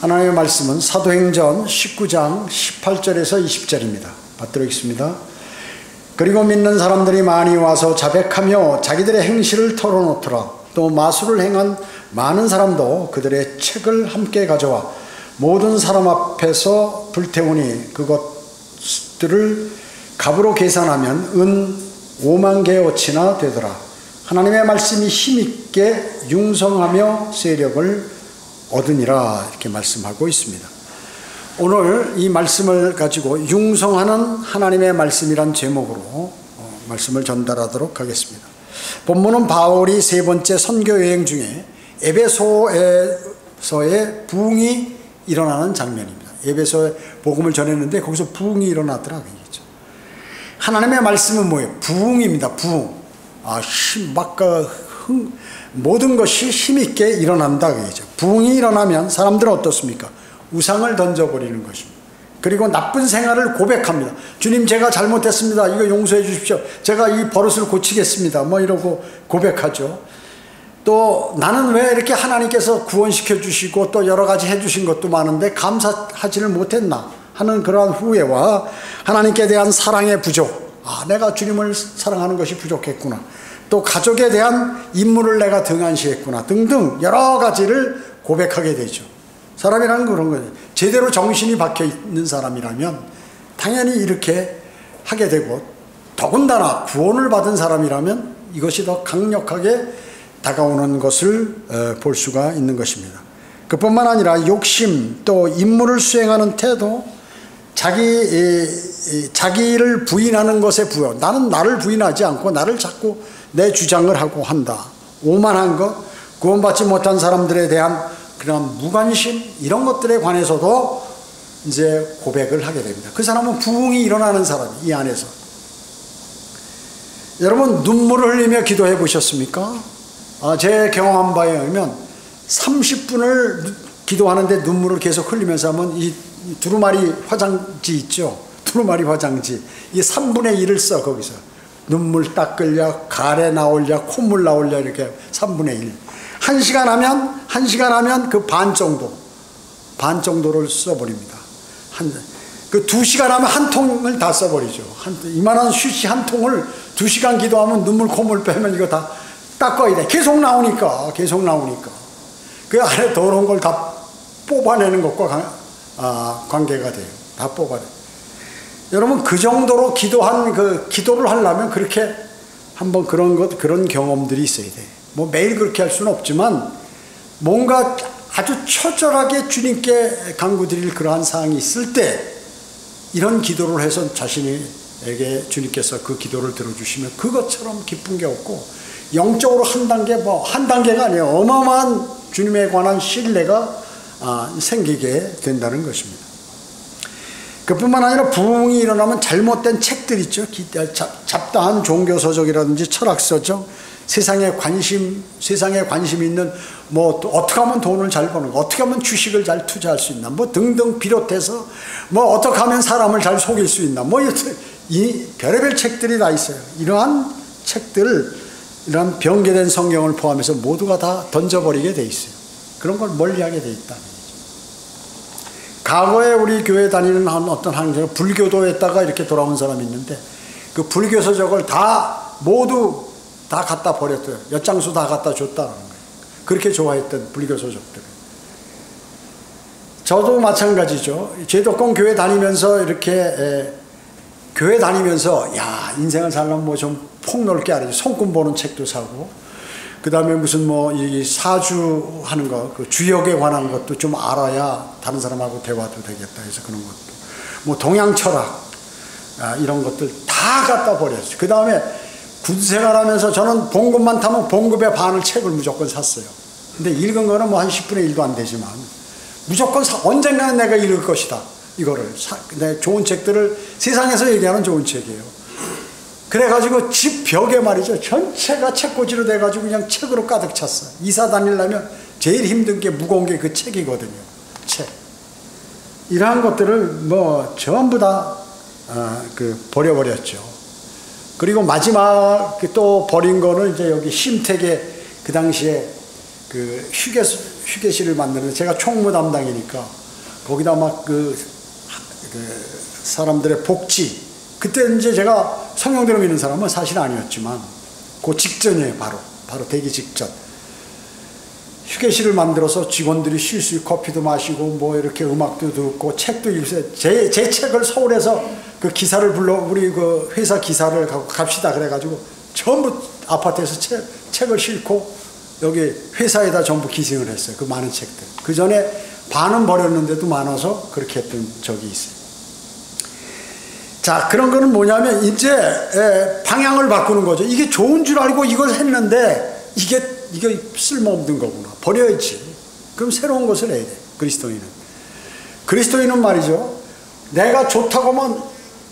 하나님의 말씀은 사도행전 19장 18절에서 20절입니다. 받들어 있습니다. 그리고 믿는 사람들이 많이 와서 자백하며 자기들의 행실을 털어놓더라. 또 마술을 행한 많은 사람도 그들의 책을 함께 가져와 모든 사람 앞에서 불태우니 그것들을 값으로 계산하면 은 5만 개어치나 되더라. 하나님의 말씀이 힘있게 융성하며 세력을 얻으니라, 이렇게 말씀하고 있습니다. 오늘 이 말씀을 가지고 융성하는 하나님의 말씀이란 제목으로 말씀을 전달하도록 하겠습니다. 본문은 바울이 세 번째 선교 여행 중에 에베소에서의 부흥이 일어나는 장면입니다. 에베소에 복음을 전했는데 거기서 부흥이 일어나더라고요. 하나님의 말씀은 뭐예요? 부흥입니다. 부흥. 모든 것이 힘있게 일어난다 그러죠. 부흥이 일어나면 사람들은 어떻습니까? 우상을 던져버리는 것입니다. 그리고 나쁜 생활을 고백합니다. 주님, 제가 잘못했습니다. 이거 용서해 주십시오. 제가 이 버릇을 고치겠습니다. 이러고 고백하죠. 또 나는 왜 이렇게 하나님께서 구원시켜 주시고 또 여러 가지 해주신 것도 많은데 감사하지를 못했나 하는 그러한 후회와 하나님께 대한 사랑의 부족, 내가 주님을 사랑하는 것이 부족했구나, 또 가족에 대한 임무를 내가 등한시했구나 등등 여러 가지를 고백하게 되죠. 사람이라는 그런 거예요. 제대로 정신이 박혀 있는 사람이라면 당연히 이렇게 하게 되고, 더군다나 구원을 받은 사람이라면 이것이 더 강력하게 다가오는 것을 볼 수가 있는 것입니다. 그뿐만 아니라 욕심, 또 임무를 수행하는 태도, 자기를 부인하는 것에 부여, 나는 나를 부인하지 않고 나를 자꾸 내 주장을 하고 한다. 오만한 것, 구원받지 못한 사람들에 대한 그런 무관심, 이런 것들에 관해서도 이제 고백을 하게 됩니다. 그 사람은 부흥이 일어나는 사람이 이 안에서. 여러분, 눈물을 흘리며 기도해 보셨습니까? 제 경험한 바에 의하면 30분을 기도하는데 눈물을 계속 흘리면서 하면 이 두루마리 화장지 있죠? 두루마리 화장지. 이 3분의 1을 써, 거기서. 눈물 닦으려, 가래 나올려, 콧물 나올려, 이렇게 3분의 1. 1시간 하면 그 반 정도를 써버립니다. 그 2시간 하면 한 통을 다 써버리죠. 이만한 슈시 한 통을 2시간 기도하면 눈물, 콧물 빼면 이거 다 닦아야 돼. 계속 나오니까. 그 안에 더러운 걸 다 뽑아내는 것과 관계가 돼요. 다 뽑아내. 여러분, 그 정도로 기도를 하려면 그렇게 한번 그런 경험들이 있어야 돼. 매일 그렇게 할 수는 없지만 뭔가 아주 처절하게 주님께 간구드릴 그러한 사항이 있을 때 이런 기도를 해서 자신에게 주님께서 그 기도를 들어주시면 그것처럼 기쁜 게 없고, 영적으로 한 단계가 아니에요. 어마어마한 주님에 관한 신뢰가 생기게 된다는 것입니다. 그뿐만 아니라 부흥이 일어나면 잘못된 책들 있죠. 잡다한 종교서적이라든지 철학서적, 세상에 관심 있는 어떻게 하면 돈을 잘 버는 거, 어떻게 하면 주식을 잘 투자할 수 있나, 등등 비롯해서 어떻게 하면 사람을 잘 속일 수 있나, 이 별의별 책들이 다 있어요. 이러한 책들을, 이러한 변개된 성경을 포함해서 모두가 다 던져버리게 돼 있어요. 그런 걸 멀리하게 돼 있다. 과거에 우리 교회 다니는 어떤 학생은 불교도에다가 이렇게 돌아온 사람이 있는데 그 불교서적을 모두 다 갖다 버렸어요. 몇 장수 다 갖다 줬다는 거예요. 그렇게 좋아했던 불교서적들. 저도 마찬가지죠. 제도권 교회 다니면서 인생을 살려면 좀 폭넓게 알아야지. 손금 보는 책도 사고, 그 다음에 무슨 이 사주하는 거, 그 주역에 관한 것도 좀 알아야 다른 사람하고 대화도 되겠다 해서 그런 것도, 동양 철학, 이런 것들 다 갖다 버렸어요. 그 다음에 군생활하면서 저는 봉급만 타면 봉급의 반을 책을 무조건 샀어요. 근데 읽은 거는 한 10분의 1도 안 되지만 무조건 언젠가는 내가 읽을 것이다. 이거를 근데 좋은 책들을, 세상에서 얘기하는 좋은 책이에요. 그래가지고 집 벽에 말이죠, 전체가 책꽂이로 돼가지고 그냥 책으로 가득 찼어요. 이사 다니려면 제일 힘든 게 무거운 게 그 책이거든요. 책. 이러한 것들을 전부 다 버려버렸죠. 그리고 마지막 또 버린 거는 이제 여기 심택에 그 당시에 그 휴게실을 만드는데 제가 총무 담당이니까 거기다 막 그 사람들의 복지, 그때 이제 제가 성령대로 믿는 사람은 사실 아니었지만 그 직전이에요. 바로 되기 직전. 휴게실을 만들어서 직원들이 쉴 수 있고 커피도 마시고 뭐 이렇게 음악도 듣고 책도 읽으세요. 제 책을 서울에서 그 기사를 불러, 우리 그 회사 기사를 갖고 갑시다 그래가지고 전부 아파트에서 책을 싣고 여기 회사에다 전부 기증을 했어요. 그 많은 책들. 그 전에 반은 버렸는데도 많아서 그렇게 했던 적이 있어요. 자, 그런 거는 뭐냐면 이제 방향을 바꾸는 거죠. 이게 좋은 줄 알고 이걸 했는데 이게 쓸모없는 거구나. 버려야지. 그럼 새로운 것을 해야 돼. 그리스도인은 말이죠. 내가 좋다고 하면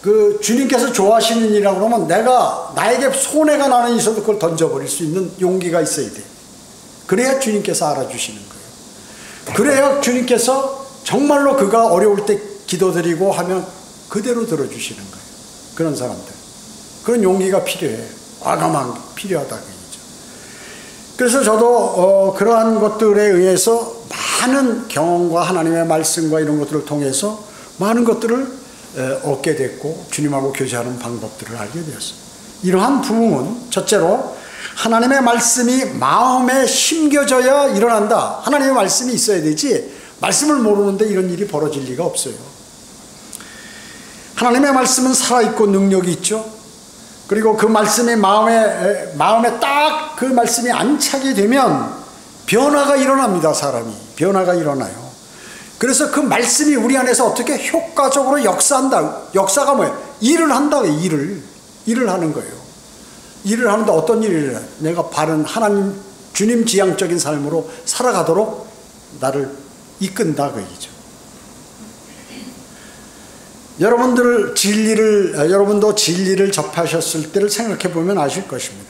그 주님께서 좋아하시는 일이라고 그러면 나에게 손해가 나는 있어도 그걸 던져버릴 수 있는 용기가 있어야 돼. 그래야 주님께서 알아주시는 거예요. 그래야 주님께서 정말로 그가 어려울 때 기도드리고 하면 그대로 들어주시는 거예요. 그런 사람들. 그런 용기가 필요해. 과감한 게 필요하다. 그래서 저도 그러한 것들에 의해서 많은 경험과 하나님의 말씀과 이런 것들을 통해서 많은 것들을 얻게 됐고 주님하고 교제하는 방법들을 알게 되었어요. 이러한 부흥은 첫째로 하나님의 말씀이 마음에 심겨져야 일어난다. 하나님의 말씀이 있어야 되지 말씀을 모르는데 이런 일이 벌어질 리가 없어요. 하나님의 말씀은 살아있고 능력이 있죠. 그리고 그 말씀이 마음에 딱 그 말씀이 안착이 되면 변화가 일어납니다. 사람이 변화가 일어나요. 그래서 그 말씀이 우리 안에서 어떻게 효과적으로 역사한다. 역사가 뭐예요? 일을 한다. 일을 하는 거예요. 일을 하는데 어떤 일을 해요? 내가 바른 하나님 주님 지향적인 삶으로 살아가도록 나를 이끈다 그 얘기죠. 여러분도 진리를 접하셨을 때를 생각해 보면 아실 것입니다.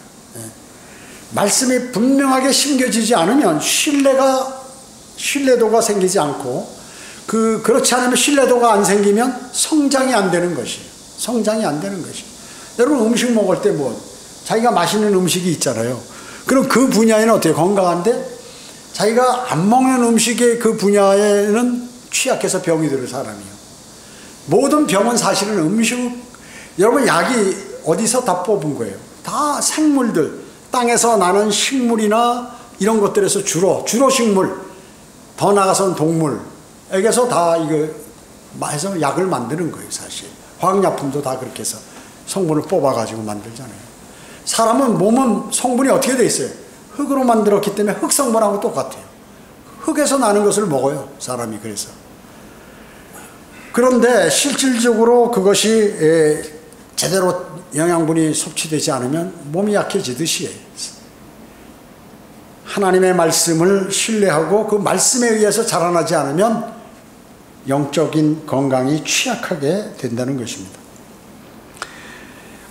말씀이 분명하게 심겨지지 않으면 신뢰도가 생기지 않고 그렇지 않으면 신뢰도가 안 생기면 성장이 안 되는 것이에요. 성장이 안 되는 것이에요. 여러분 음식 먹을 때 자기가 맛있는 음식이 있잖아요. 그럼 그 분야에는 어때요? 건강한데 자기가 안 먹는 음식의 그 분야에는 취약해서 병이 들을 사람이에요. 모든 병은 사실은 여러분 약이 어디서 다 뽑은 거예요? 다 생물들, 땅에서 나는 식물이나 이런 것들에서 주로 식물, 더 나아가서는 동물에게서 다 이거 해서 약을 만드는 거예요. 사실 화학약품도 다 그렇게 해서 성분을 뽑아가지고 만들잖아요. 사람은 몸은 성분이 어떻게 돼 있어요? 흙으로 만들었기 때문에 흙 성분하고 똑같아요. 흙에서 나는 것을 먹어요. 사람이. 그래서 그런데 실질적으로 그것이 제대로 영양분이 섭취되지 않으면 몸이 약해지듯이 하나님의 말씀을 신뢰하고 그 말씀에 의해서 자라나지 않으면 영적인 건강이 취약하게 된다는 것입니다.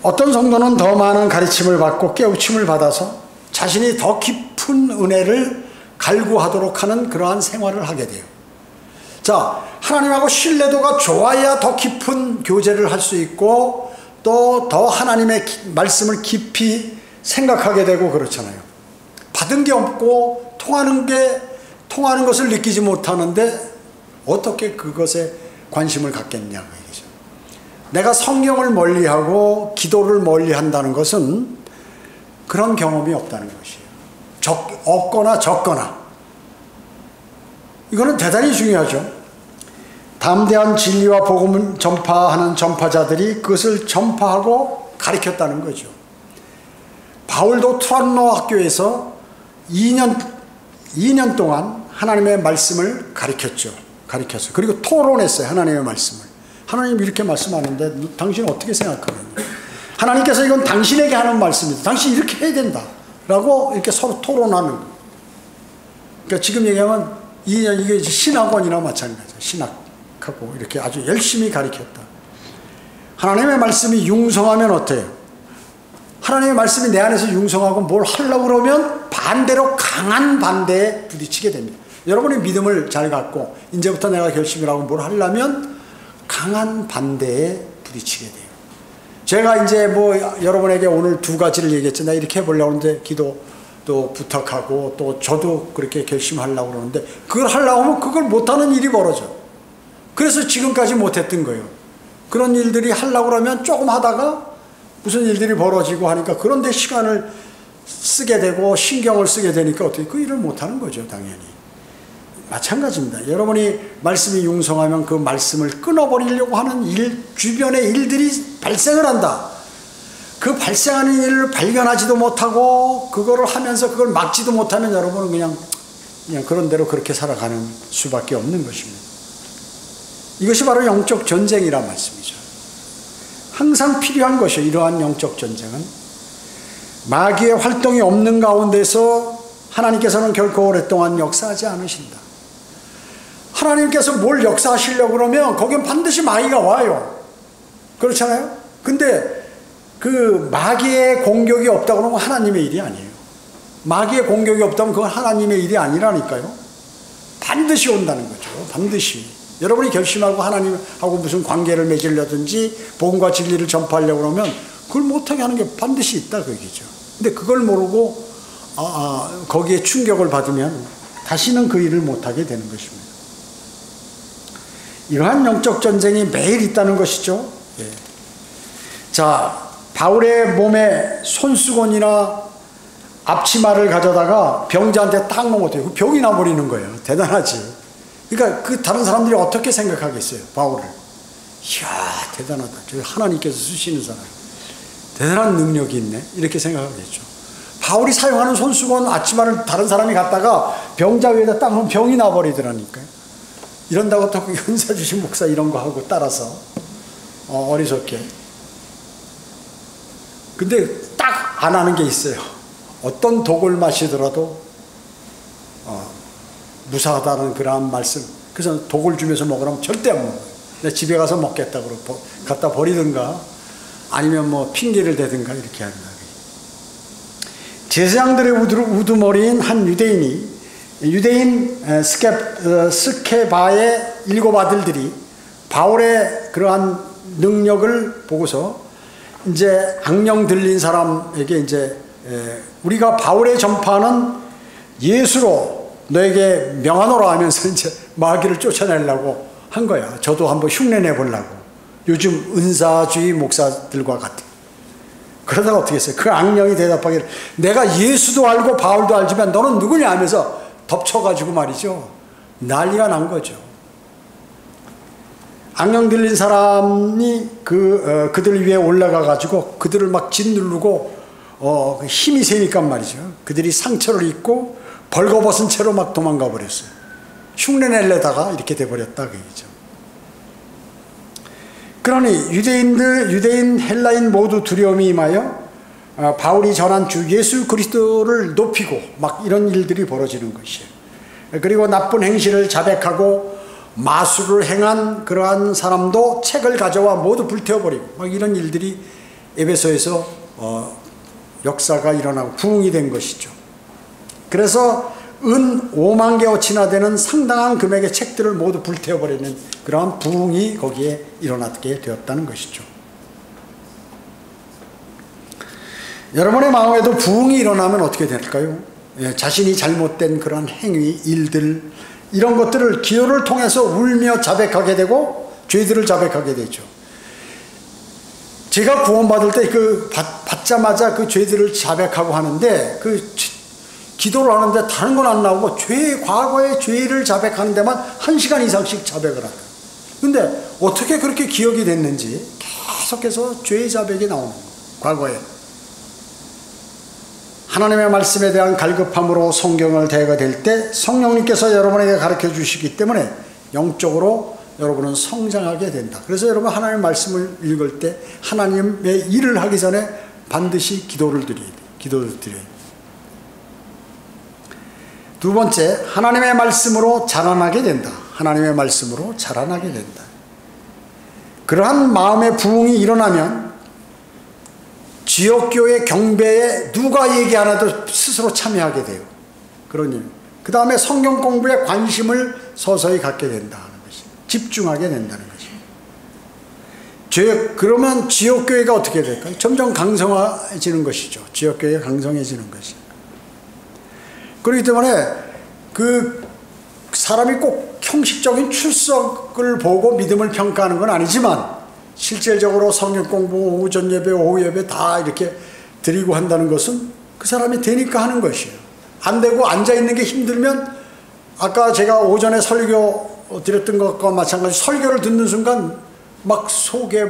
어떤 성도는 더 많은 가르침을 받고 깨우침을 받아서 자신이 더 깊은 은혜를 갈구하도록 하는 그러한 생활을 하게 돼요. 자, 하나님하고 신뢰도가 좋아야 더 깊은 교제를 할 수 있고 또 더 하나님의 말씀을 깊이 생각하게 되고 그렇잖아요. 받은 게 없고 통하는 것을 느끼지 못하는데 어떻게 그것에 관심을 갖겠냐 그 얘기죠. 내가 성경을 멀리하고 기도를 멀리한다는 것은 그런 경험이 없다는 것이에요. 없거나 적거나. 이거는 대단히 중요하죠. 담대한 진리와 복음을 전파하는 전파자들이 그것을 전파하고 가르쳤다는 거죠. 바울도 투란노 학교에서 2년 동안 하나님의 말씀을 가르쳤어요. 그리고 토론했어요. 하나님의 말씀을. 하나님 이렇게 말씀하는데 당신은 어떻게 생각하느냐. 하나님께서 이건 당신에게 하는 말씀이다. 당신 이렇게 해야 된다. 라고 이렇게 서로 토론하는 거예요. 그러니까 지금 얘기하면 2년 이게 신학원이나 마찬가지예요. 신학하고 이렇게 아주 열심히 가르쳤다. 하나님의 말씀이 융성하면 어때요? 하나님의 말씀이 내 안에서 융성하고 뭘 하려고 그러면 반대로 강한 반대에 부딪히게 됩니다. 여러분이 믿음을 잘 갖고 이제부터 내가 결심을 하고 뭘 하려면 강한 반대에 부딪히게 돼요. 제가 이제 여러분에게 오늘 두 가지를 얘기했죠. 나 이렇게 해보려고 하는데 기도 또 부탁하고 또 저도 그렇게 결심하려고 그러는데 그걸 하려고 하면 그걸 못하는 일이 벌어져. 그래서 지금까지 못했던 거예요. 그런 일들이 하려고 그러면 조금 하다가 무슨 일들이 벌어지고 하니까 그런데 시간을 쓰게 되고 신경을 쓰게 되니까 어떻게 그 일을 못하는 거죠. 당연히. 마찬가지입니다. 여러분이 말씀이 융성하면 그 말씀을 끊어버리려고 하는 주변의 일들이 발생을 한다. 그 발생하는 일을 발견하지도 못하고 그거를 하면서 그걸 막지도 못하면 여러분은 그냥 그런 대로 그렇게 살아가는 수밖에 없는 것입니다. 이것이 바로 영적 전쟁이란 말씀이죠. 항상 필요한 것이에요. 이러한 영적 전쟁은 마귀의 활동이 없는 가운데서 하나님께서는 결코 오랫동안 역사하지 않으신다. 하나님께서 뭘 역사하시려고 그러면 거긴 반드시 마귀가 와요. 그렇잖아요? 근데 그 마귀의 공격이 없다 그러면 하나님의 일이 아니에요. 마귀의 공격이 없다면 그건 하나님의 일이 아니라니까요. 반드시 온다는 거죠. 반드시. 여러분이 결심하고 하나님하고 무슨 관계를 맺으려든지 복음과 진리를 전파하려고 그러면 그걸 못하게 하는 게 반드시 있다 그 얘기죠. 근데 그걸 모르고 거기에 충격을 받으면 다시는 그 일을 못하게 되는 것입니다. 이러한 영적 전쟁이 매일 있다는 것이죠. 예. 자, 바울의 몸에 손수건이나 앞치마를 가져다가 병자한테 딱 놓으면 그 병이 나버리는 거예요. 대단하지. 그러니까 그 다른 사람들이 어떻게 생각하겠어요? 바울을. 이야, 대단하다. 저 하나님께서 쓰시는 사람. 대단한 능력이 있네. 이렇게 생각하겠죠. 바울이 사용하는 손수건 앞치마를 다른 사람이 갖다가 병자 위에다 딱 놓으면 병이 나버리더라니까요. 이런다고 또 은사 주신 목사 이런 거 하고 따라서 어리석게. 근데 딱 안 하는 게 있어요. 어떤 독을 마시더라도 무사하다는 그러한 말씀. 그래서 독을 주면서 먹으라면 절대 안 먹어요. 내가 집에 가서 먹겠다 그러고 갖다 버리든가 아니면 뭐 핑계를 대든가 이렇게 한다. 제사장들의 우두머리인 한 유대인 스케바의 7 아들들이 바울의 그러한 능력을 보고서 이제 악령 들린 사람에게 이제 우리가 바울의 전파는 예수로 너에게 명하노라 하면서 이제 마귀를 쫓아내려고 한 거야. 저도 한번 흉내내 보려고. 요즘 은사주의 목사들과 같은. 그러다가 어떻게 했어요? 그 악령이 대답하기를 내가 예수도 알고 바울도 알지만 너는 누구냐 하면서 덮쳐가지고 말이죠. 난리가 난 거죠. 악령 들린 사람이 그들 위에 올라가가지고 그들을 막 짓누르고 힘이 세니까 말이죠. 그들이 상처를 입고 벌거벗은 채로 막 도망가 버렸어요. 흉내 내려다가 이렇게 돼버렸다 그 얘기죠. 그러니 유대인 헬라인 모두 두려움이 임하여 바울이 전한 주 예수 그리스도를 높이고 막 이런 일들이 벌어지는 것이에요. 그리고 나쁜 행실을 자백하고 마술을 행한 그러한 사람도 책을 가져와 모두 불태워버리고 막 이런 일들이 에베소에서 역사가 일어나고 부흥이 된 것이죠. 그래서 은 5만 개어치나 되는 상당한 금액의 책들을 모두 불태워버리는 그러한 부흥이 거기에 일어나게 되었다는 것이죠. 여러분의 마음에도 부흥이 일어나면 어떻게 될까요? 자신이 잘못된 그런 행위, 일들 이런 것들을 기도를 통해서 울며 자백하게 되고 죄들을 자백하게 되죠. 제가 구원받을 때 받자마자 그 죄들을 자백하고 하는데 기도를 하는데 다른 건 안 나오고 과거의 죄를 자백하는 데만 1시간 이상씩 자백을 하다. 근데 어떻게 그렇게 기억이 됐는지 계속해서 죄의 자백이 나오는 거예요. 과거에. 하나님의 말씀에 대한 갈급함으로 성경을 대하게 될 때 성령님께서 여러분에게 가르쳐 주시기 때문에 영적으로 여러분은 성장하게 된다. 그래서 여러분 하나님의 말씀을 읽을 때 하나님의 일을 하기 전에 반드시 기도를 드려야 돼요. 기도를 드려야 돼요. 두 번째, 하나님의 말씀으로 자라나게 된다. 하나님의 말씀으로 자라나게 된다. 그러한 마음의 부흥이 일어나면 지역교회 경배에 누가 얘기 안 해도 스스로 참여하게 돼요. 그러니 그 다음에 성경 공부에 관심을 서서히 갖게 된다는 것이 집중하게 된다는 것이. 그러면 지역교회가 어떻게 될까요? 점점 강성해지는 것이죠. 지역교회가 강성해지는 것이. 그렇기 때문에 그 사람이 꼭 형식적인 출석을 보고 믿음을 평가하는 건 아니지만 실질적으로 성경 공부, 오전 예배, 오후 예배 다 이렇게 드리고 한다는 것은 그 사람이 되니까 하는 것이에요. 안 되고 앉아있는 게 힘들면 아까 제가 오전에 설교 드렸던 것과 마찬가지 설교를 듣는 순간 막 속에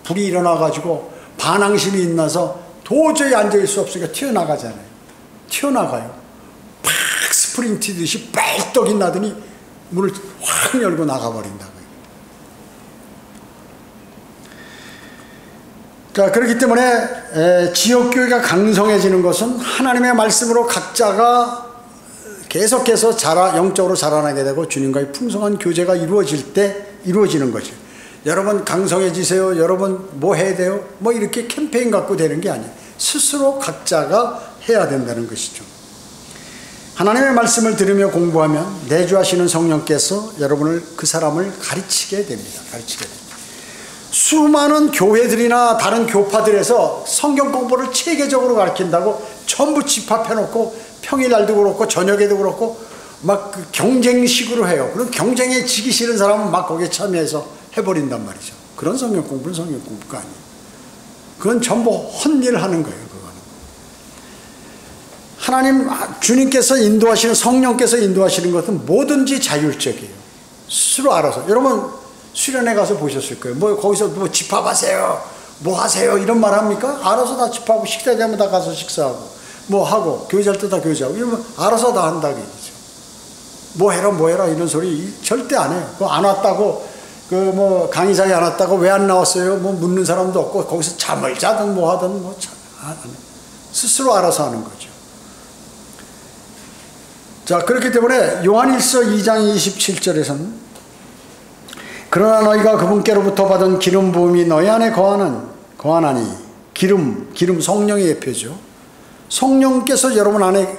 불이 일어나가지고 반항심이 일어나서 도저히 앉아있을 수 없으니까 튀어나가잖아요. 튀어나가요. 팍 스프링 튀듯이 뻘떡이 나더니 문을 확 열고 나가버린다고요. 자, 그렇기 때문에 지역교회가 강성해지는 것은 하나님의 말씀으로 각자가 계속해서 영적으로 자라나게 되고 주님과의 풍성한 교제가 이루어질 때 이루어지는 거죠. 여러분 강성해지세요. 여러분 뭐 해야 돼요? 뭐 이렇게 캠페인 갖고 되는 게 아니에요. 스스로 각자가 해야 된다는 것이죠. 하나님의 말씀을 들으며 공부하면 내주하시는 성령께서 여러분을 그 사람을 가르치게 됩니다. 가르치게 됩니다. 수많은 교회들이나 다른 교파들에서 성경 공부를 체계적으로 가르친다고 전부 집합해놓고 평일날도 그렇고 저녁에도 그렇고 막 그 경쟁식으로 해요. 그럼 경쟁에 지기 싫은 사람은 막 거기에 참여해서 해버린단 말이죠. 그런 성경 공부는 성경 공부가 아니에요. 그건 전부 헛일 하는 거예요. 그거는. 하나님 주님께서 인도하시는 성령께서 인도하시는 것은 뭐든지 자율적이에요. 스스로 알아서. 여러분 수련회 가서 보셨을 거예요. 뭐 거기서 뭐 집합하세요. 뭐 하세요. 이런 말 합니까? 알아서 다 집합하고 식사 되면 다 가서 식사하고 뭐 하고 교제할 때 다 교제하고 이러면 알아서 다 한다고 얘기죠. 뭐 해라 뭐 해라 이런 소리 절대 안 해요. 그거 안 왔다고 그 뭐 강의장에 안 왔다고 왜 안 나왔어요? 뭐 묻는 사람도 없고 거기서 잠을 자든 뭐 하든 뭐 안 해요. 스스로 알아서 하는 거죠. 자, 그렇기 때문에 요한일서 2장 27절에서는 그러나 너희가 그분께로부터 받은 기름 부음이 너희 안에 거하나니 기름 성령의 예표죠. 성령께서 여러분 안에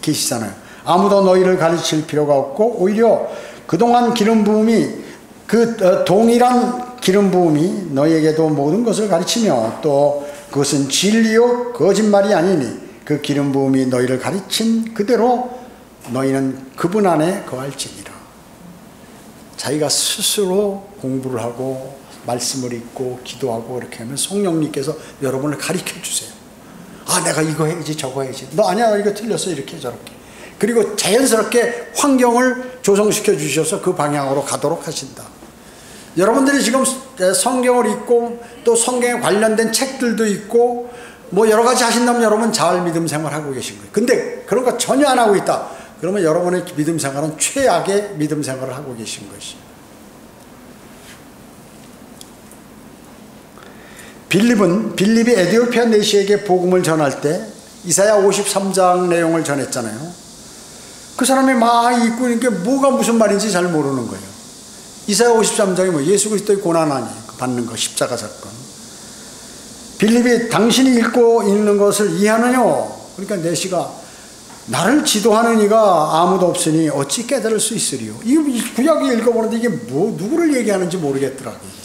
계시잖아요. 아무도 너희를 가르칠 필요가 없고 오히려 그동안 기름 부음이 동일한 기름 부음이 너희에게도 모든 것을 가르치며 또 그것은 진리요 거짓말이 아니니 그 기름 부음이 너희를 가르친 그대로 너희는 그분 안에 거할지니라. 자기가 스스로 공부를 하고 말씀을 읽고 기도하고 이렇게 하면 성령님께서 여러분을 가르쳐 주세요. 아, 내가 이거 해야지 저거 해야지. 너 아니야 이거 틀렸어 이렇게 저렇게. 그리고 자연스럽게 환경을 조성시켜 주셔서 그 방향으로 가도록 하신다. 여러분들이 지금 성경을 읽고 또 성경에 관련된 책들도 있고 뭐 여러 가지 하신다면 여러분 잘 믿음 생활하고 계신 거예요. 근데 그런 거 전혀 안 하고 있다. 그러면 여러분의 믿음 생활은 최악의 믿음 생활을 하고 계신 것이에요. 빌립이 에디오피아 내시에게 복음을 전할 때 이사야 53장 내용을 전했잖아요. 그 사람이 막 읽고 있는 게 뭐가 무슨 말인지 잘 모르는 거예요. 이사야 53장이 뭐 예수 그리스도의 고난하니 받는 거 십자가 사건. 빌립이 당신이 읽고 있는 것을 이해하느냐? 그러니까 내시가 나를 지도하는 이가 아무도 없으니 어찌 깨달을 수 있으리요. 이 구약을 읽어보는데 이게 뭐 누구를 얘기하는지 모르겠더라고요.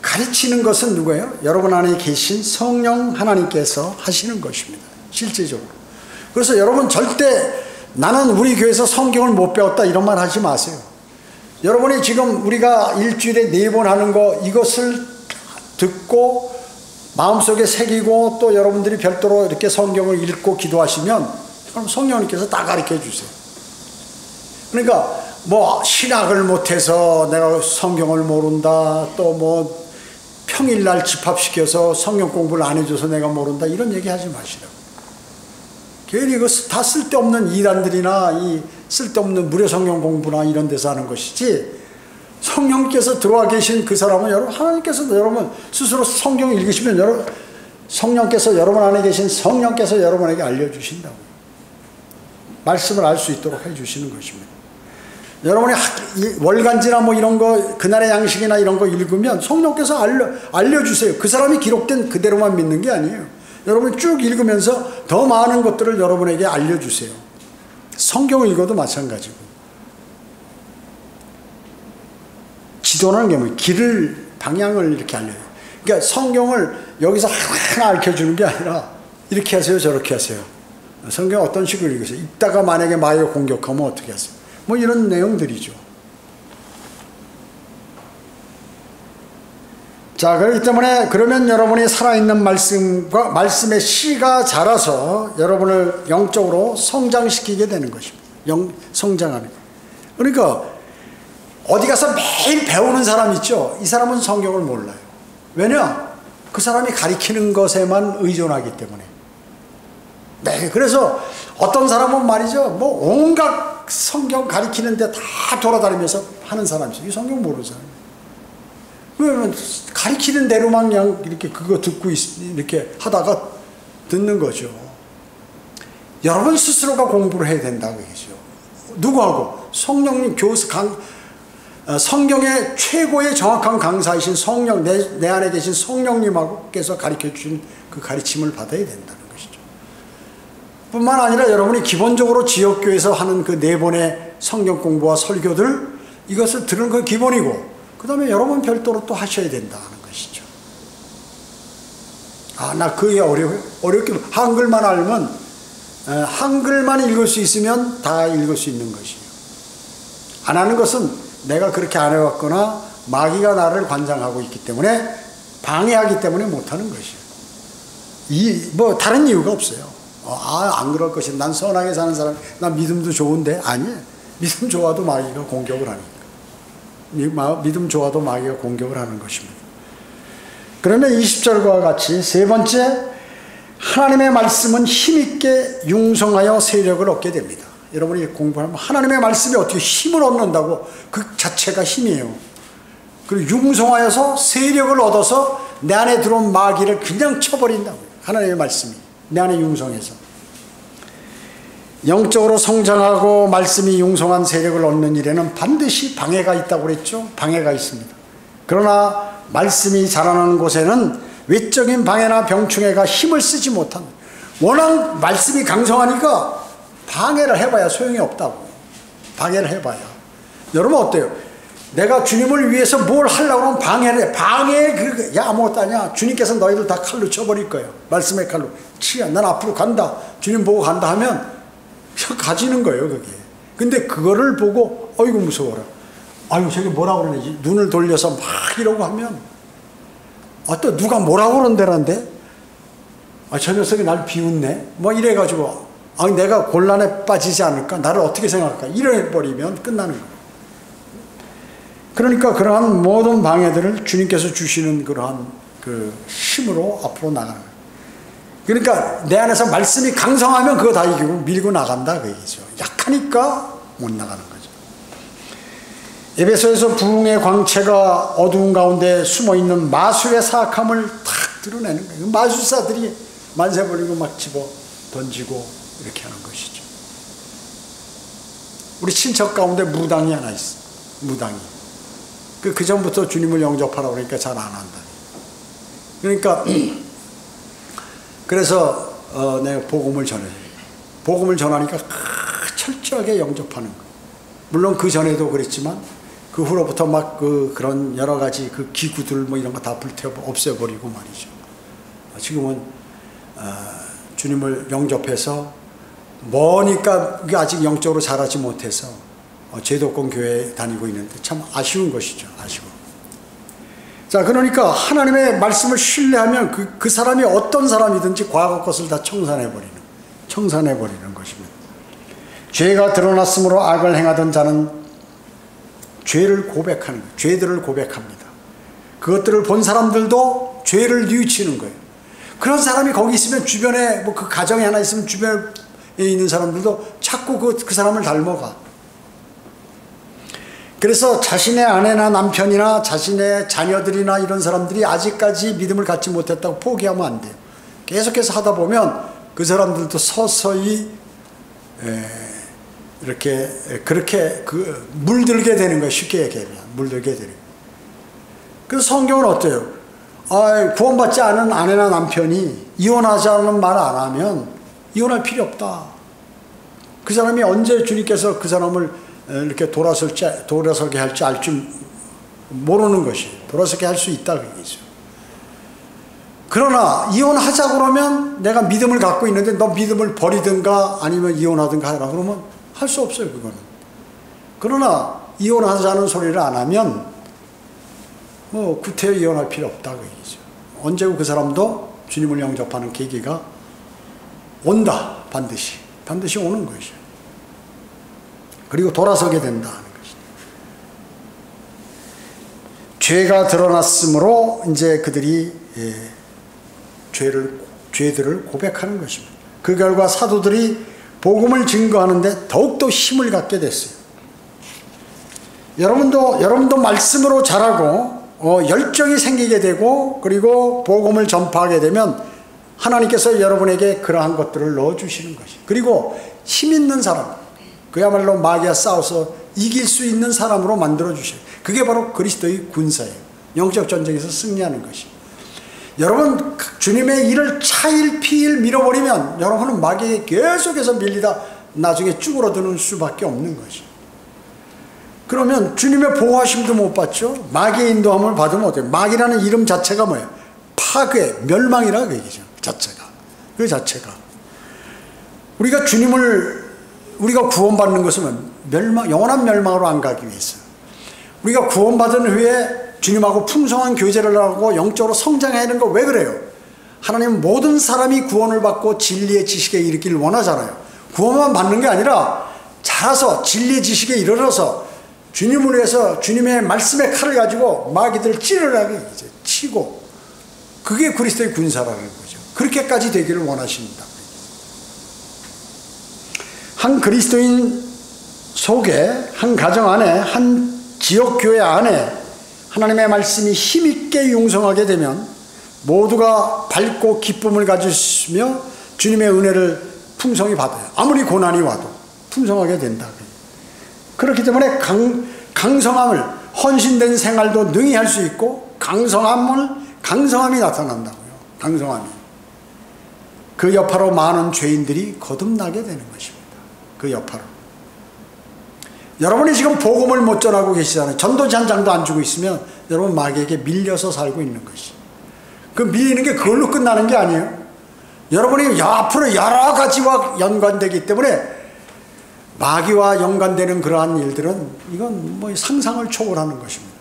가르치는 것은 누구예요? 여러분 안에 계신 성령 하나님께서 하시는 것입니다. 실제적으로. 그래서 여러분 절대 나는 우리 교회에서 성경을 못 배웠다 이런 말 하지 마세요. 여러분이 지금 우리가 일주일에 4번 하는 거 이것을 듣고 마음속에 새기고 또 여러분들이 별도로 이렇게 성경을 읽고 기도하시면 그럼 성령님께서 다 가르쳐 주세요. 그러니까 뭐 신학을 못해서 내가 성경을 모른다 또 뭐 평일날 집합시켜서 성경 공부를 안 해줘서 내가 모른다 이런 얘기 하지 마시라고. 괜히 이거 다 쓸데없는 이단들이나 이 쓸데없는 무료 성경 공부나 이런 데서 하는 것이지 성령께서 들어와 계신 그 사람은 여러분 하나님께서 여러분 스스로 성경을 읽으시면 성령께서 여러분 안에 계신 성령께서 여러분에게 알려주신다고 말씀을 알 수 있도록 해주시는 것입니다. 여러분이 월간지나 뭐 이런 거 그날의 양식이나 이런 거 읽으면 성령께서 알려주세요. 그 사람이 기록된 그대로만 믿는 게 아니에요. 여러분 쭉 읽으면서 더 많은 것들을 여러분에게 알려주세요. 성경을 읽어도 마찬가지고. 지도라는 게 뭐예요? 길을 방향을 이렇게 알려요. 그러니까 성경을 여기서 하나하나 알려주는 게 아니라 이렇게 하세요, 저렇게 하세요. 성경 어떤 식으로 읽으세요? 읽다가 만약에 마귀가 공격하면 어떻게 하세요? 뭐 이런 내용들이죠. 자, 그렇기 때문에 그러면 여러분이 살아있는 말씀과 말씀의 씨가 자라서 여러분을 영적으로 성장시키게 되는 것입니다. 성장하는 것. 그러니까 어디 가서 매일 배우는 사람 있죠? 이 사람은 성경을 몰라요. 왜냐? 그 사람이 가리키는 것에만 의존하기 때문에. 네, 그래서 어떤 사람은 말이죠, 뭐 온갖 성경 가리키는데 다 돌아다니면서 하는 사람이 있어요. 이 성경 모르는 사람이에요. 왜냐면 가리키는 대로만 그냥 이렇게 그거 듣고 이렇게 하다가 듣는 거죠. 여러분 스스로가 공부를 해야 된다고 얘기죠. 누구하고? 성령님 성경의 최고의 정확한 강사이신 성령, 내 안에 계신 성령님께서 가르쳐 주신 그 가르침을 받아야 된다는 것이죠. 뿐만 아니라 여러분이 기본적으로 지역교회에서 하는 그 4번의 성경 공부와 설교들, 이것을 들은 건 기본이고, 그 다음에 여러분 별도로 또 하셔야 된다는 것이죠. 아, 나 그게 어려워요? 어렵게, 한글만 알면, 한글만 읽을 수 있으면 다 읽을 수 있는 것이에요. 안 하는 것은 내가 그렇게 안 해왔거나 마귀가 나를 관장하고 있기 때문에, 방해하기 때문에 못하는 것이에요. 뭐 다른 이유가 없어요. 안 그럴 것이, 난 선하게 사는 사람, 난 믿음도 좋은데. 아니에요. 믿음 좋아도 마귀가 공격을 하니까. 믿음 좋아도 마귀가 공격을 하는 것입니다. 그러면 20절과 같이 세 번째, 하나님의 말씀은 힘있게 융성하여 세력을 얻게 됩니다. 여러분이 공부하면 하나님의 말씀이 어떻게 힘을 얻는다고? 그 자체가 힘이에요. 그리고 융성하여서 세력을 얻어서 내 안에 들어온 마귀를 그냥 쳐버린다고요. 하나님의 말씀이 내 안에 융성해서. 영적으로 성장하고 말씀이 융성한 세력을 얻는 일에는 반드시 방해가 있다고 그랬죠. 방해가 있습니다. 그러나 말씀이 자라나는 곳에는 외적인 방해나 병충해가 힘을 쓰지 못한, 워낙 말씀이 강성하니까 방해를 해봐야 소용이 없다고. 방해를 해봐야. 여러분 어때요? 내가 주님을 위해서 뭘 하려고 하면 방해를 해. 야, 아무것도 아니야. 주님께서 너희들 다 칼로 쳐버릴 거예요. 말씀의 칼로. 난 앞으로 간다. 주님 보고 간다 하면 가지는 거예요, 그게. 근데 그거를 보고, 어이구, 무서워라. 아유, 저게 뭐라고 그러는지, 눈을 돌려서 막 이러고 하면, 또 누가 뭐라고 그런다는데? 저 녀석이 날 비웃네? 뭐 이래가지고, 내가 곤란에 빠지지 않을까? 나를 어떻게 생각할까? 이래버리면 끝나는 거예요. 그러니까 그러한 모든 방해들을 주님께서 주시는 그러한 그 힘으로 앞으로 나가는 거예요. 그러니까 내 안에서 말씀이 강성하면 그거 다 이기고 밀고 나간다 그 얘기죠. 약하니까 못 나가는 거죠. 에베소에서 부흥의 광채가 어두운 가운데 숨어있는 마술의 사악함을 탁 드러내는 거예요. 마술사들이 만세 벌리고 막 집어 던지고 이렇게 하는 것이죠. 우리 친척 가운데 무당이 하나 있어. 무당이. 그 전부터 주님을 영접하라고 그러니까 잘 안 한다. 그러니까 그래서 내가 복음을 전해요. 복음을 전하니까 철저하게 영접하는 거예요. 물론 그 전에도 그랬지만 그 후로부터 막 그런 여러 가지 그 기구들 뭐 이런 거 다 없애버리고 말이죠. 지금은 주님을 영접해서 뭐니까 아직 영적으로 자라지 못해서 제도권 교회에 다니고 있는데 참 아쉬운 것이죠. 아쉬워. 자, 그러니까 하나님의 말씀을 신뢰하면 그 사람이 어떤 사람이든지 과거 것을 다 청산해버리는 것입니다. 죄가 드러났으므로 악을 행하던 자는 죄를 고백하는 거예요. 죄들을 고백합니다. 그것들을 본 사람들도 죄를 뉘우치는 거예요. 그런 사람이 거기 있으면 주변에 뭐 그 가정에 하나 있으면 주변에 있는 사람들도 자꾸 그 사람을 닮아가. 그래서 자신의 아내나 남편이나 자신의 자녀들이나 이런 사람들이 아직까지 믿음을 갖지 못했다고 포기하면 안 돼요. 계속해서 하다 보면 그 사람들도 서서히 그렇게 물들게 되는 거예요. 쉽게 얘기하면 물들게 되는 거예요. 그래서 성경은 어때요? 구원받지 않은 아내나 남편이 이혼하자는 말 안 하면 이혼할 필요 없다. 그 사람이 언제 주님께서 그 사람을 이렇게 돌아서게 할지 알 줄 모르는 것이 돌아서게 할 수 있다 그 얘기죠. 그러나 이혼하자 그러면 내가 믿음을 갖고 있는데 너 믿음을 버리든가 아니면 이혼하든가 하라 그러면 할 수 없어요, 그거는. 그러나 이혼하자는 소리를 안 하면 뭐 구태여 이혼할 필요 없다 그 얘기죠. 언제고 그 사람도 주님을 영접하는 계기가 온다. 반드시 오는 것이죠. 그리고 돌아서게 된다 하는 것이죠. 죄가 드러났으므로 이제 그들이 죄들을 고백하는 것입니다. 그 결과 사도들이 복음을 증거하는데 더욱더 힘을 갖게 됐어요. 여러분도 말씀으로 자라고 열정이 생기게 되고 그리고 복음을 전파하게 되면 하나님께서 여러분에게 그러한 것들을 넣어주시는 것이에요. 그리고 힘 있는 사람, 그야말로 마귀와 싸워서 이길 수 있는 사람으로 만들어주셔요. 그게 바로 그리스도의 군사예요. 영적 전쟁에서 승리하는 것이에요. 여러분 주님의 일을 차일피일 밀어버리면 여러분은 마귀에 계속해서 밀리다 나중에 쭈그러드는 수밖에 없는 것이에요. 그러면 주님의 보호하심도 못 받죠. 마귀의 인도함을 받으면 어때요? 마귀라는 이름 자체가 뭐예요? 파괴, 멸망이라 그 얘기죠. 그 자체가 우리가 구원받는 것은 영원한 멸망으로 안 가기 위해서, 우리가 구원받은 후에 주님하고 풍성한 교제를 하고 영적으로 성장해야 하는 거 왜 그래요? 하나님은 모든 사람이 구원을 받고 진리의 지식에 이르기를 원하잖아요. 구원만 받는 게 아니라 자라서 진리의 지식에 이르러서 주님을 위해서 주님의 말씀의 칼을 가지고 마귀들을 찌르라게 치고, 그게 그리스도의 군사라는 거죠. 그렇게까지 되기를 원하십니다. 한 그리스도인 속에, 한 가정 안에, 한 지역교회 안에 하나님의 말씀이 힘있게 융성하게 되면 모두가 밝고 기쁨을 가지시며 주님의 은혜를 풍성히 받아요. 아무리 고난이 와도 풍성하게 된다. 그렇기 때문에 강성함을, 헌신된 생활도 능히 할 수 있고 강성함이 나타난다고요. 강성함이. 그 여파로 많은 죄인들이 거듭나게 되는 것입니다. 그 여파로. 여러분이 지금 복음을 못 전하고 계시잖아요. 전도지 한 장도 안 주고 있으면 여러분 마귀에게 밀려서 살고 있는 것이. 그 밀리는 게 그걸로 끝나는 게 아니에요. 여러분이 앞으로 여러 가지와 연관되기 때문에 마귀와 연관되는 그러한 일들은 이건 뭐 상상을 초월하는 것입니다.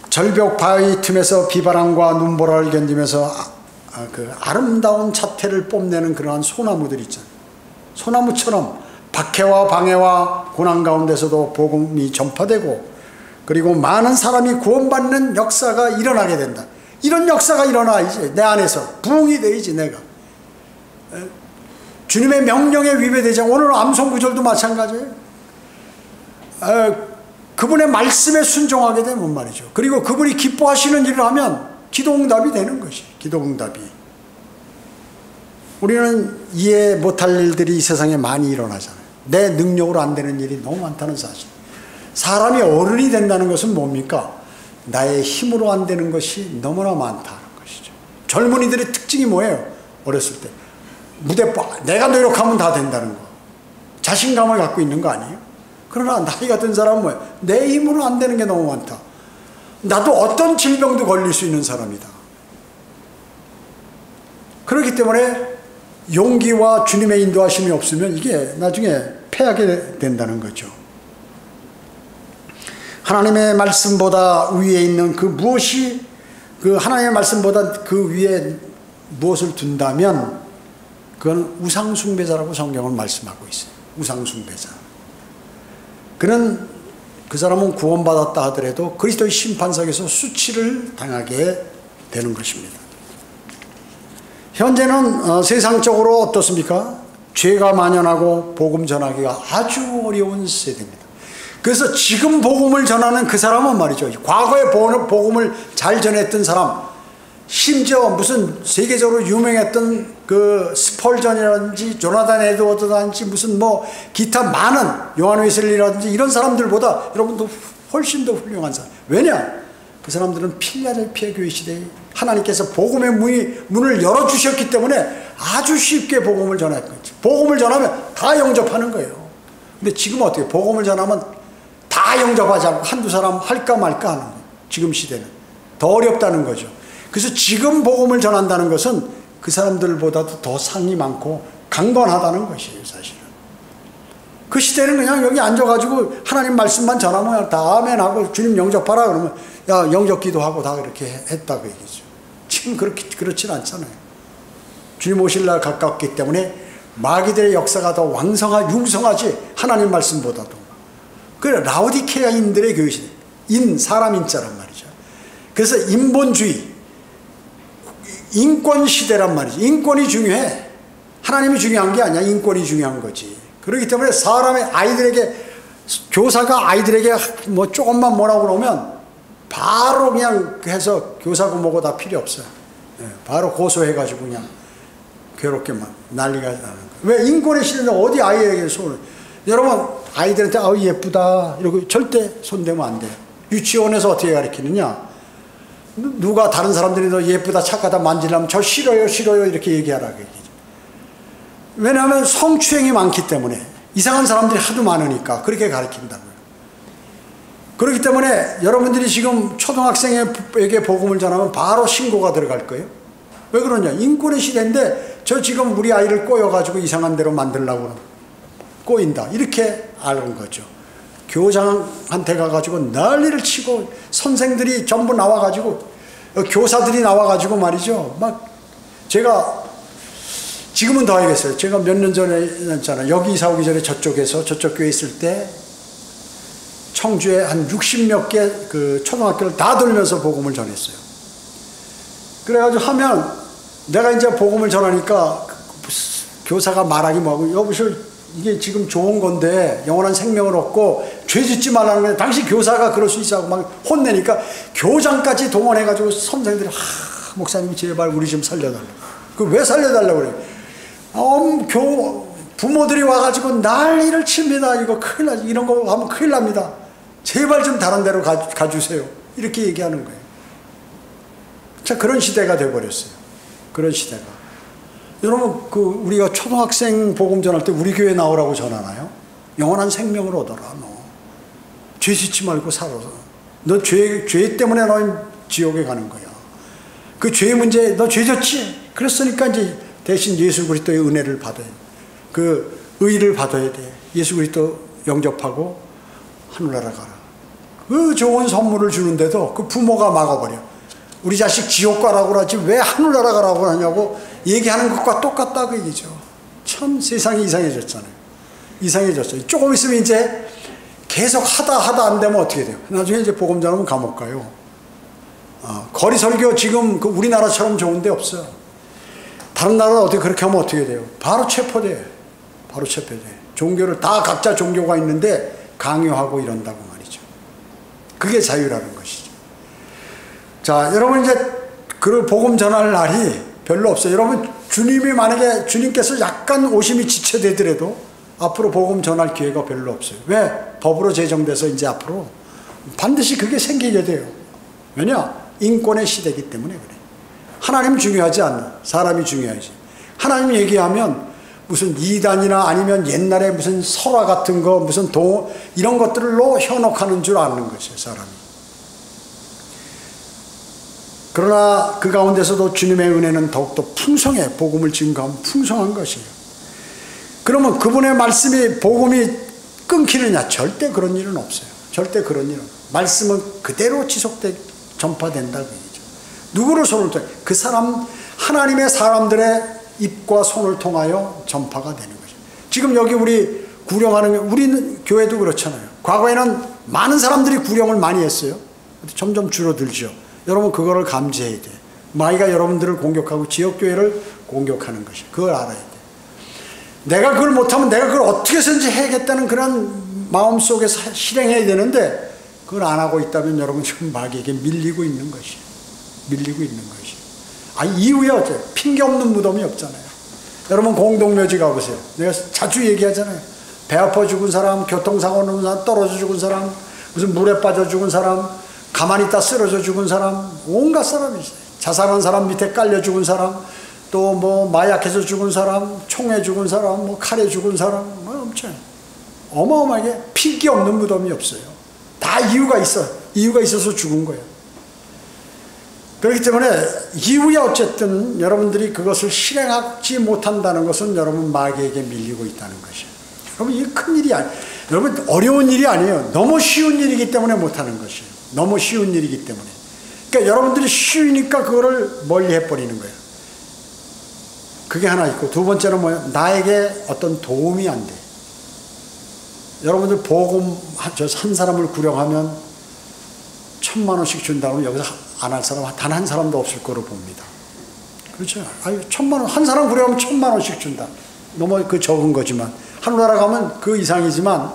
절벽 바위 틈에서 비바람과 눈보라를 견디면서 그 아름다운 자태를 뽐내는 그러한 소나무들 있잖아요. 소나무처럼 박해와 방해와 고난 가운데서도 복음이 전파되고 그리고 많은 사람이 구원받는 역사가 일어나게 된다. 이런 역사가 일어나야지. 내 안에서 부흥이 되야지. 내가 주님의 명령에 위배되지 않고, 오늘 암송구절도 마찬가지예요. 그분의 말씀에 순종하게 되면 말이죠. 그리고 그분이 기뻐하시는 일을 하면 기도응답이 되는 것이. 기도응답이. 우리는 이해 못할 일들이 이 세상에 많이 일어나잖아요. 내 능력으로 안 되는 일이 너무 많다는 사실. 사람이 어른이 된다는 것은 뭡니까? 나의 힘으로 안 되는 것이 너무나 많다는 것이죠. 젊은이들의 특징이 뭐예요? 어렸을 때 내가 노력하면 다 된다는 거, 자신감을 갖고 있는 거 아니에요? 그러나 나이가 든 사람은 뭐예요? 내 힘으로 안 되는 게 너무 많다. 나도 어떤 질병도 걸릴 수 있는 사람이다. 그렇기 때문에 용기와 주님의 인도하심이 없으면 이게 나중에 패하게 된다는 거죠. 하나님의 말씀보다 위에 있는 그 무엇이, 그 하나님의 말씀보다 그 위에 무엇을 둔다면 그건 우상숭배자라고 성경은 말씀하고 있어요. 우상숭배자. 그 사람은 구원받았다 하더라도 그리스도의 심판석에서 수치를 당하게 되는 것입니다. 현재는 세상적으로 어떻습니까? 죄가 만연하고 복음 전하기가 아주 어려운 세대입니다. 그래서 지금 복음을 전하는 그 사람은 말이죠, 과거에 복음을 잘 전했던 사람, 심지어 무슨 세계적으로 유명했던 그 스펄전이라든지 조나단 에드워드라든지 무슨 뭐 기타 많은 요한 웨슬리라든지 이런 사람들보다 여러분도 훨씬 더 훌륭한 사람. 왜냐? 그 사람들은 필라델피아 교회 시대에 하나님께서 복음의 문을 열어주셨기 때문에 아주 쉽게 복음을 전했거든요. 복음을 전하면 다 영접하는 거예요. 근데 지금 어떻게 복음을 전하면 다 영접하지 않고 한두 사람 할까 말까 하는 거예요. 지금 시대는. 더 어렵다는 거죠. 그래서 지금 복음을 전한다는 것은 그 사람들보다도 더 상이 많고 강건하다는 것이에요, 사실은. 그 시대는 그냥 여기 앉아가지고 하나님 말씀만 전하면 다 아멘하고 주님 영접하라 그러면 야 영접 기도하고 다 그렇게 했다고 얘기죠. 지금 그렇진 않잖아요. 주님 오실 날 가깝기 때문에 마귀들의 역사가 더 융성하지 하나님 말씀보다도. 그래 라오디케아인들의 교회시대 사람 인자란 말이죠. 그래서 인본주의 인권 시대란 말이죠. 인권이 중요해. 하나님이 중요한 게 아니야. 인권이 중요한 거지. 그렇기 때문에 교사가 아이들에게 뭐 조금만 뭐라고 그러면 바로 그냥 해서 교사고 뭐고 다 필요 없어요. 바로 고소해가지고 그냥 괴롭게만 난리가 나는 거예요. 왜 인권의 시대인데 어디 아이에게 손을. 여러분 아이들한테 아우 예쁘다 이러고 절대 손대면 안 돼요. 유치원에서 어떻게 가르치느냐. 누가 다른 사람들이 너 예쁘다 착하다 만지려면 저 싫어요 이렇게 얘기하라 그 얘기죠. 왜냐하면 성추행이 많기 때문에 이상한 사람들이 하도 많으니까 그렇게 가르친다고요. 그렇기 때문에 여러분들이 지금 초등학생에게 복음을 전하면 바로 신고가 들어갈 거예요. 왜 그러냐. 인권의 시대인데 저 지금 우리 아이를 꼬여가지고 이상한 대로 만들려고 꼬인다 이렇게 아는 거죠. 교장한테 가가지고 난리를 치고 선생들이 전부 나와가지고 교사들이 나와가지고 말이죠. 막 제가 지금은 더 알겠어요. 제가 몇 년 전에 했잖아요. 여기 이사 오기 전에 저쪽 교회에 있을 때 청주에 한 60몇 개 그 초등학교를 다 돌면서 복음을 전했어요. 그래가지고 하면 내가 이제 복음을 전하니까 교사가 말하기 뭐하고 여보시오 이게 지금 좋은 건데 영원한 생명을 얻고 죄 짓지 말라는 건데 당시 교사가 그럴 수 있어 하고 막 혼내니까 교장까지 동원해가지고 선생들이 목사님 제발 우리 좀 살려달라고. 그 왜 살려달라고 그래. 부모들이 와가지고 난리를 칩니다. 이거 큰일 나지. 이런 거 하면 큰일 납니다. 제발 좀 다른 데로 가주세요. 이렇게 얘기하는 거예요. 자, 그런 시대가 돼버렸어요. 그런 시대가. 여러분, 우리가 초등학생 복음 전할 때 우리 교회 나오라고 전하나요? 영원한 생명을 얻어라, 너. 죄 짓지 말고 살아. 너 죄 때문에 너 지옥에 가는 거야. 그 죄의 문제, 너 죄 졌지? 그랬으니까 이제 대신 예수 그리스도의 은혜를 받아야 돼. 그 의를 받아야 돼. 예수 그리스도 영접하고 하늘나라 가라. 그 좋은 선물을 주는데도 그 부모가 막아버려. 우리 자식 지옥 가라고 그러지 왜 하늘나라 가라고 하냐고 얘기하는 것과 똑같다 그 얘기죠. 참 세상이 이상해졌잖아요. 이상해졌어요. 조금 있으면 이제 계속 하다 안 되면 어떻게 돼요? 나중에 이제 복음 전하면 감옥 가요. 거리 설교 지금 그 우리나라처럼 좋은 데 없어요. 다른 나라 어떻게 그렇게 하면 어떻게 돼요? 바로 체포돼. 바로 체포돼. 종교를 다 각자 종교가 있는데 강요하고 이런다고 말이죠. 그게 자유라는 것이죠. 자, 여러분 이제 그 복음 전할 날이 별로 없어요. 여러분 주님이 만약에 주님께서 약간 오심이 지체되더라도 앞으로 복음 전할 기회가 별로 없어요. 왜? 법으로 제정돼서 이제 앞으로 반드시 그게 생기게 돼요. 왜냐? 인권의 시대이기 때문에 그래. 하나님 중요하지 않나. 사람이 중요하지. 하나님 얘기하면 무슨 이단이나 아니면 옛날에 무슨 설화 같은 거 무슨 이런 것들로 현혹하는 줄 아는 것이에요. 사람이. 그러나 그 가운데서도 주님의 은혜는 더욱더 풍성해. 복음을 증거하면 풍성한 것이에요. 그러면 그분의 말씀이 복음이 끊기느냐? 절대 그런 일은 없어요. 절대 그런 일은. 말씀은 그대로 전파된다고 얘기죠. 누구를 손을 통해? 그 사람 하나님의 사람들의 입과 손을 통하여 전파가 되는 거죠. 지금 여기 우리 구령하는 우리는 교회도 그렇잖아요. 과거에는 많은 사람들이 구령을 많이 했어요. 점점 줄어들죠. 여러분 그거를 감지해야 돼. 마귀가 여러분들을 공격하고 지역교회를 공격하는 것이. 그걸 알아야 돼. 내가 그걸 못하면 내가 그걸 어떻게 해서든지 해야겠다는 그런 마음속에서 실행해야 되는데 그걸 안 하고 있다면 여러분 지금 마귀에게 밀리고 있는 것이에요. 밀리고 있는 것이에요. 이후에 어째요? 핑계 없는 무덤이 없잖아요. 여러분 공동묘지 가보세요. 내가 자주 얘기하잖아요. 배 아파 죽은 사람, 교통사고 나는 사람, 떨어져 죽은 사람, 무슨 물에 빠져 죽은 사람, 가만히 있다 쓰러져 죽은 사람, 온갖 사람이 있어요. 자살한 사람 밑에 깔려 죽은 사람, 또 뭐 마약해서 죽은 사람, 총에 죽은 사람, 뭐 칼에 죽은 사람, 뭐 엄청 어마어마하게 핑계 없는 무덤이 없어요. 다 이유가 있어. 이유가 있어서 죽은 거예요. 그렇기 때문에 이후에 어쨌든 여러분들이 그것을 실행하지 못한다는 것은 여러분 마귀에게 밀리고 있다는 것이에요. 여러분 이게 큰일이 아니에요. 여러분 어려운 일이 아니에요. 너무 쉬운 일이기 때문에 못하는 것이에요. 너무 쉬운 일이기 때문에. 그러니까 여러분들이 쉬우니까 그거를 멀리 해버리는 거예요. 그게 하나 있고, 두 번째는 뭐예요? 나에게 어떤 도움이 안 돼. 여러분들 복음 한 사람을 구령하면 1,000만 원씩 준다고 하면 여기서 안 할 사람 단 한 사람도 없을 거로 봅니다. 그렇죠? 아유, 1,000만 원, 한 사람 구령하면 1,000만 원씩 준다. 너무 그 적은 거지만, 하늘나라 가면 그 이상이지만,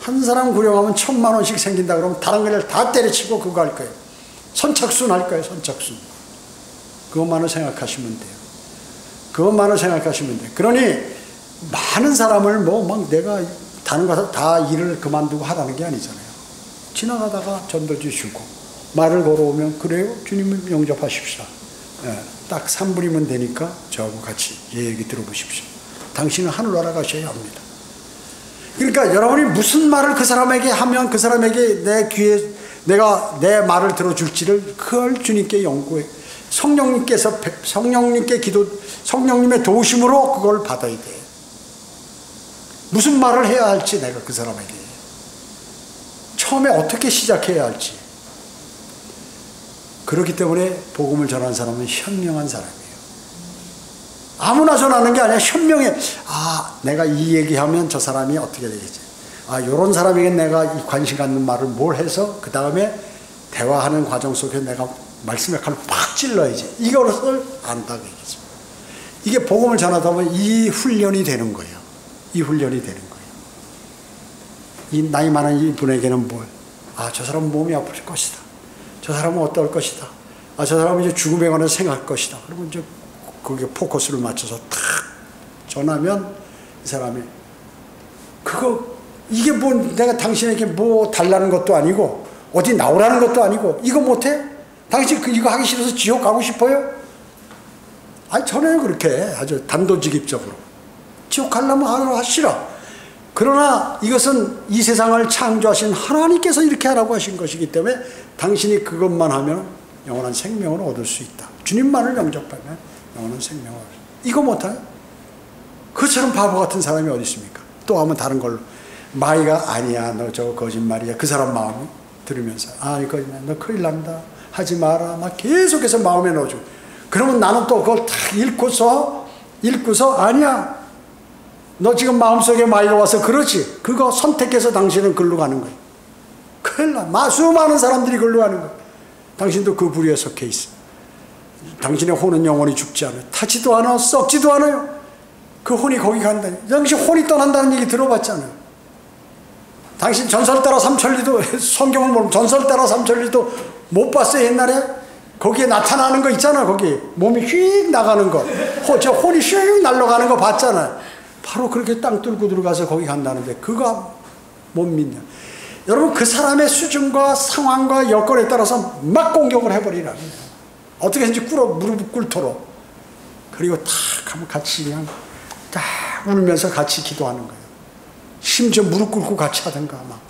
한 사람 구령하면 1,000만 원씩 생긴다 그러면 다른 걸 다 때려치고 그거 할 거예요. 선착순 할 거예요, 선착순. 그것만을 생각하시면 돼요. 그것만을 생각하시면 돼요. 그러니, 많은 사람을 막 내가 다른 거 다 일을 그만두고 하라는 게 아니잖아요. 지나가다가 전도지 주고, 말을 걸어오면, 그래요? 주님을 영접하십시오. 예, 딱 3분이면 되니까 저하고 같이 얘기 들어보십시오. 당신은 하늘나라 가셔야 합니다. 그러니까 여러분이 무슨 말을 그 사람에게 하면 그 사람에게 내 귀에 내가 내 말을 들어줄지를 그걸 주님께 연구해. 성령님의 도우심으로 그걸 받아야 돼. 무슨 말을 해야 할지 내가 그 사람에게. 처음에 어떻게 시작해야 할지. 그렇기 때문에 복음을 전하는 사람은 현명한 사람이에요. 아무나 전하는 게 아니라 현명해. 아, 내가 이 얘기하면 저 사람이 어떻게 되겠지. 아, 요런 사람에게 내가 이 관심 갖는 말을 뭘 해서 그 다음에 대화하는 과정 속에 내가 말씀의 칼을 팍 찔러야지. 이것을 안다고 얘기했습니다. 이게 복음을 전하다 보면 이 훈련이 되는 거예요. 이 훈련이 되는 거예요. 이 나이 많은 이분에게는 뭘? 아, 저 사람은 몸이 아플 것이다. 저 사람은 어떨 것이다. 아, 저 사람은 이제 죽음에 관해 생각할 것이다. 그러면 이제 거기에 포커스를 맞춰서 탁 전하면 이 사람이 이게 뭐 내가 당신에게 뭐 달라는 것도 아니고 어디 나오라는 것도 아니고 이거 못해? 당신 이거 하기 싫어서 지옥 가고 싶어요? 아니, 전혀요. 그렇게 아주 단도직입적으로 지옥 가려면 하시라. 그러나 이것은 이 세상을 창조하신 하나님께서 이렇게 하라고 하신 것이기 때문에 당신이 그것만 하면 영원한 생명을 얻을 수 있다. 주님만을 영접하면 영원한 생명을 얻을 수 있다. 이거 못해요? 그처럼 바보 같은 사람이 어디 있습니까? 또 하면 다른 걸로. 마이가 아니야, 너 저거 거짓말이야. 그 사람 마음이 들으면서 이거 너 큰일 납니다. 하지 마라. 막 계속해서 마음에 넣어주고. 그러면 나는 또 그걸 딱 읽고서 아니야. 너 지금 마음속에 마이가 와서 그렇지. 그거 선택해서 당신은 글로 가는 거예요. 큰일 나. 수많은 사람들이 글로 가는 거예요. 당신도 그 부류에 속해 있어. 당신의 혼은 영원히 죽지 않아요. 타지도 않아, 썩지도 않아요. 그 혼이 거기 간다. 당신 혼이 떠난다는 얘기 들어봤잖아요. 당신 전설 따라 삼천리도 성경을 모르면 전설 따라 삼천리도 못 봤어요, 옛날에? 거기에 나타나는 거 있잖아, 거기. 몸이 휙 나가는 거. 저 혼이 휙 날아가는 거 봤잖아요. 바로 그렇게 땅 뚫고 들어가서 거기 간다는데 그거 못 믿냐. 여러분, 그 사람의 수준과 상황과 여건에 따라서 막 공격을 해버리라는 거예요. 어떻게 해서든지 무릎 꿇도록. 그리고 탁 하면 같이 그냥 딱 울면서 같이 기도하는 거예요. 심지어 무릎 꿇고 같이 하든가 막.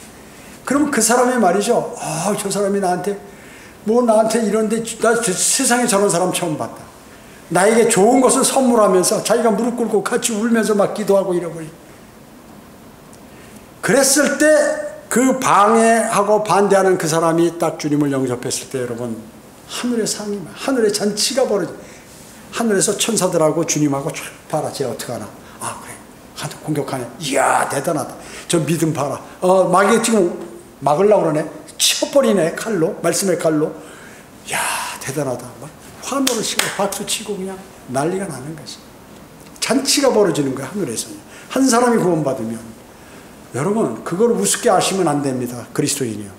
그러면 그 사람이 말이죠. 저 사람이 나한테 이런데 나 세상에 저런 사람 처음 봤다. 나에게 좋은 것을 선물하면서 자기가 무릎 꿇고 같이 울면서 막 기도하고 이러버리. 그랬을 때 그 방해하고 반대하는 그 사람이 딱 주님을 영접했을 때 여러분 하늘의 상이 하늘의 잔치가 벌어져. 하늘에서 천사들하고 주님하고 쫙 봐라. 쟤 어떡하나. 그래. 하늘 공격하네. 이야, 대단하다. 저 믿음 봐라. 마귀 지금 막으려고 그러네. 쳐버리네. 칼로. 말씀의 칼로. 이야, 대단하다. 막 환호를 치고 박수 치고 그냥 난리가 나는 것이. 잔치가 벌어지는 거야, 하늘에서. 한 사람이 구원받으면. 여러분, 그걸 우습게 아시면 안 됩니다. 그리스도인이요.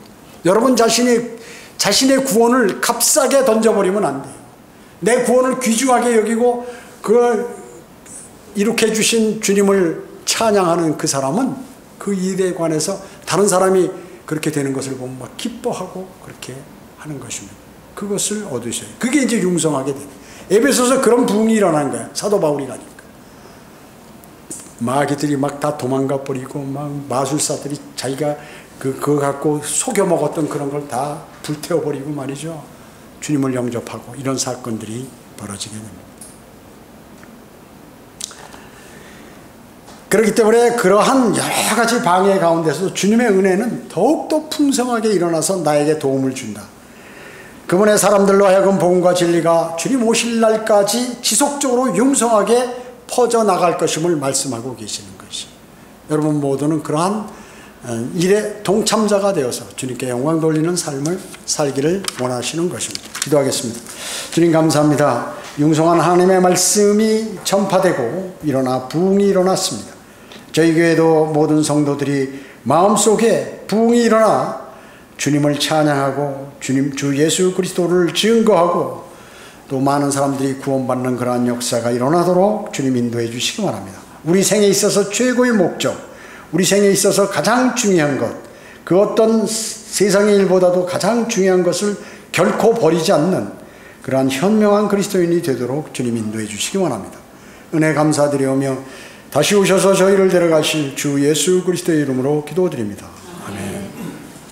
여러분 자신의 구원을 값싸게 던져버리면 안 돼요. 내 구원을 귀중하게 여기고 그걸 이룩해 주신 주님을 찬양하는 그 사람은 그 일에 관해서 다른 사람이 그렇게 되는 것을 보면 막 기뻐하고 그렇게 하는 것입니다. 그것을 얻으셔요. 그게 이제 융성하게 돼요. 에베소서 그런 부흥이 일어난 거야. 사도 바울이 가니까. 마귀들이 막 다 도망가 버리고 막 마술사들이 자기가 그거 갖고 속여 먹었던 그런 걸 다 불태워 버리고 말이죠. 주님을 영접하고 이런 사건들이 벌어지게 됩니다. 그렇기 때문에 그러한 여러 가지 방해 가운데서도 주님의 은혜는 더욱더 풍성하게 일어나서 나에게 도움을 준다. 그분의 사람들로 하여금 복음과 진리가 주님 오실 날까지 지속적으로 융성하게 퍼져나갈 것임을 말씀하고 계시는 것이, 여러분 모두는 그러한 일에 동참자가 되어서 주님께 영광 돌리는 삶을 살기를 원하시는 것입니다. 기도하겠습니다. 주님 감사합니다. 융성한 하나님의 말씀이 전파되고 일어나 부흥이 일어났습니다. 저희 교회도 모든 성도들이 마음속에 부흥이 일어나 주님을 찬양하고 주 예수 그리스도를 증거하고 또 많은 사람들이 구원받는 그러한 역사가 일어나도록 주님 인도해 주시기 바랍니다. 우리 생에 있어서 최고의 목적, 우리 생에 있어서 가장 중요한 것, 그 어떤 세상의 일보다도 가장 중요한 것을 결코 버리지 않는 그러한 현명한 그리스도인이 되도록 주님 인도해 주시기 원합니다. 은혜 감사드리오며 다시 오셔서 저희를 데려가실 주 예수 그리스도의 이름으로 기도드립니다.